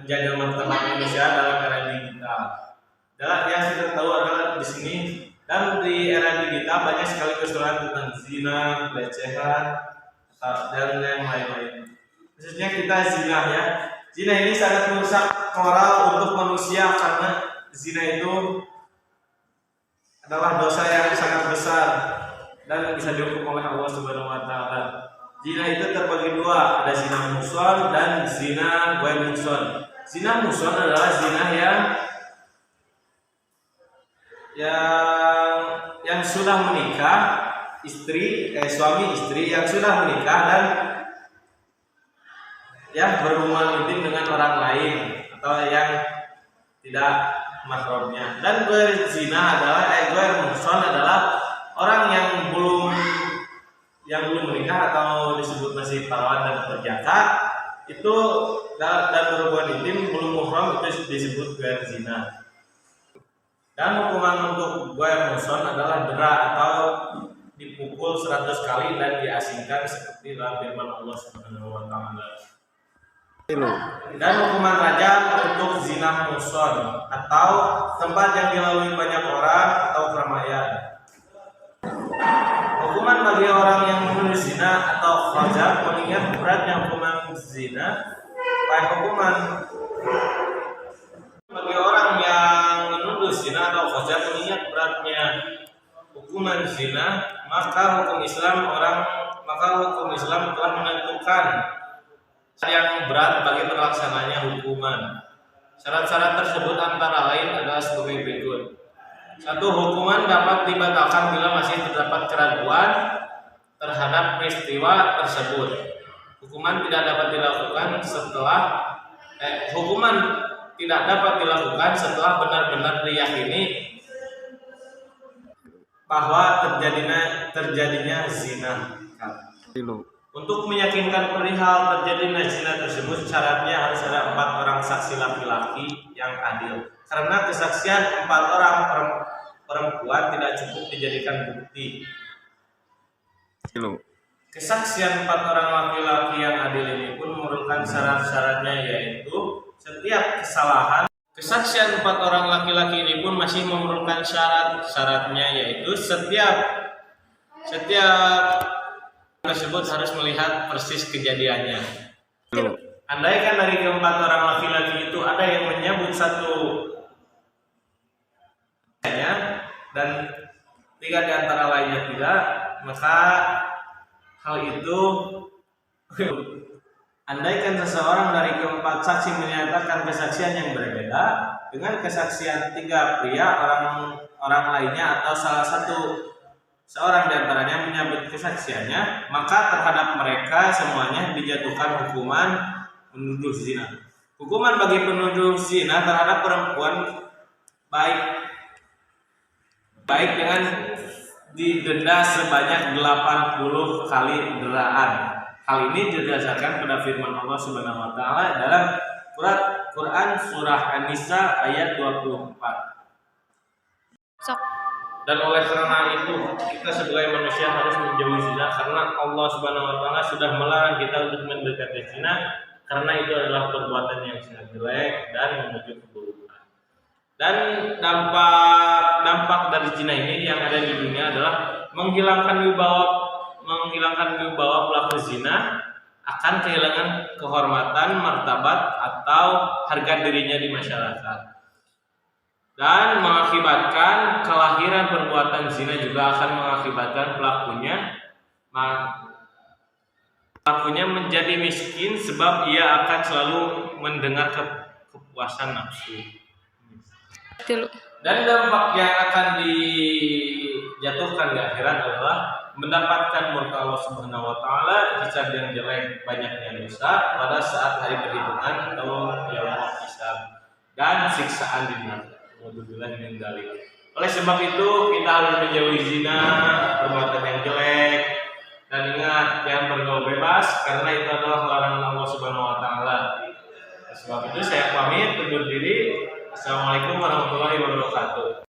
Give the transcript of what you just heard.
menjaga martabat manusia dalam era digital. Dalam yang kita tahu adalah di sini dan di era digital banyak sekali persoalan tentang zina, pelecehan, dan yang lain-lain. Khususnya kita zina ya. Zina ini sangat merusak moral untuk manusia karena zina itu adalah dosa yang sangat besar dan bisa dihukum oleh Allah Subhanahu wa taala. Zina itu terbagi dua, ada zina muhsan dan zina ghairu muhsan. Zina muhsan adalah zina yang sudah menikah, suami istri yang sudah menikah dan yang berhubungan intim dengan orang lain atau yang tidak mahramnya. Dan ghairu muhsan adalah orang yang belum menikah atau disebut masih perawan dan perjaka itu dan berhubungan intim belum muhram itu disebut ghairu zina. Dan hukuman untuk ghairu muhsan adalah dera atau dipukul 100 kali dan diasingkan seperti dalam firman Allah Subhanahu wa taala. Dan hukuman rajam untuk zina muhsan atau tempat yang dilalui banyak orang atau keramaian. Hukuman bagi orang yang menuduh zina atau rajam mengingat beratnya hukuman zina. Hukuman bagi orang yang menuduh zina atau rajam mengingat beratnya hukuman zina, maka hukum Islam telah menentukan yang berat bagi terlaksananya hukuman. Syarat-syarat tersebut antara lain adalah sebagai berikut. 1. Hukuman dapat dibatalkan bila masih terdapat keraguan terhadap peristiwa tersebut. Hukuman tidak dapat dilakukan setelah benar-benar diyakini bahwa terjadinya zina. Untuk meyakinkan perihal terjadinya zina tersebut, syaratnya harus ada 4 orang saksi laki-laki yang adil. Karena kesaksian 4 orang perempuan tidak cukup dijadikan bukti. Kesaksian 4 orang laki-laki yang adil ini pun memerlukan syarat-syaratnya, yaitu setiap kesalahan. Kesaksian 4 orang laki-laki ini pun masih memerlukan syarat-syaratnya, yaitu setiap tersebut harus melihat persis kejadiannya. Andaikan dari keempat orang laki-laki itu ada yang menyebut satu dan 3 di antara lainnya tidak, maka hal itu andaikan seseorang dari keempat saksi menyatakan kesaksian yang berbeda dengan kesaksian 3 pria, orang lainnya atau seorang di antaranya menyebut kesaksiannya, maka terhadap mereka semuanya dijatuhkan hukuman menuduh zina. Hukuman bagi penuduh zina terhadap perempuan baik dengan didenda sebanyak 80 kali deraan. Hal ini didasarkan pada firman Allah Subhanahu wa taala dalam Quran surah An-Nisa ayat 24. Dan oleh karena itu kita sebagai manusia harus menjauhi zina, karena Allah Subhanahu wa taala sudah melarang kita untuk mendekati zina, karena itu adalah perbuatan yang sangat jelek dan menuju keburukan. Dan dampak dari zina ini yang ada di dunia adalah menghilangkan wibawa pelaku zina, akan kehilangan kehormatan, martabat atau harga dirinya di masyarakat. Dan mengakibatkan kelahiran perbuatan zina juga akan mengakibatkan pelakunya menjadi miskin sebab ia akan selalu mendengar kepuasan nafsu. Dan dampak yang akan dijatuhkan di akhirat adalah mendapatkan murka Allah Subhanahu wa taala, hisab yang jelek, banyaknya dosa pada saat hari perhitungan atau yaumul hisab, dan siksaan di neraka. Oleh sebab itu kita harus menjauhi zina, perbuatan yang jelek, dan ingat jangan bergaul bebas, karena itu adalah larangan Allah Subhanahu wa taala. Sebab itu saya pamit undur diri. Assalamualaikum warahmatullahi wabarakatuh.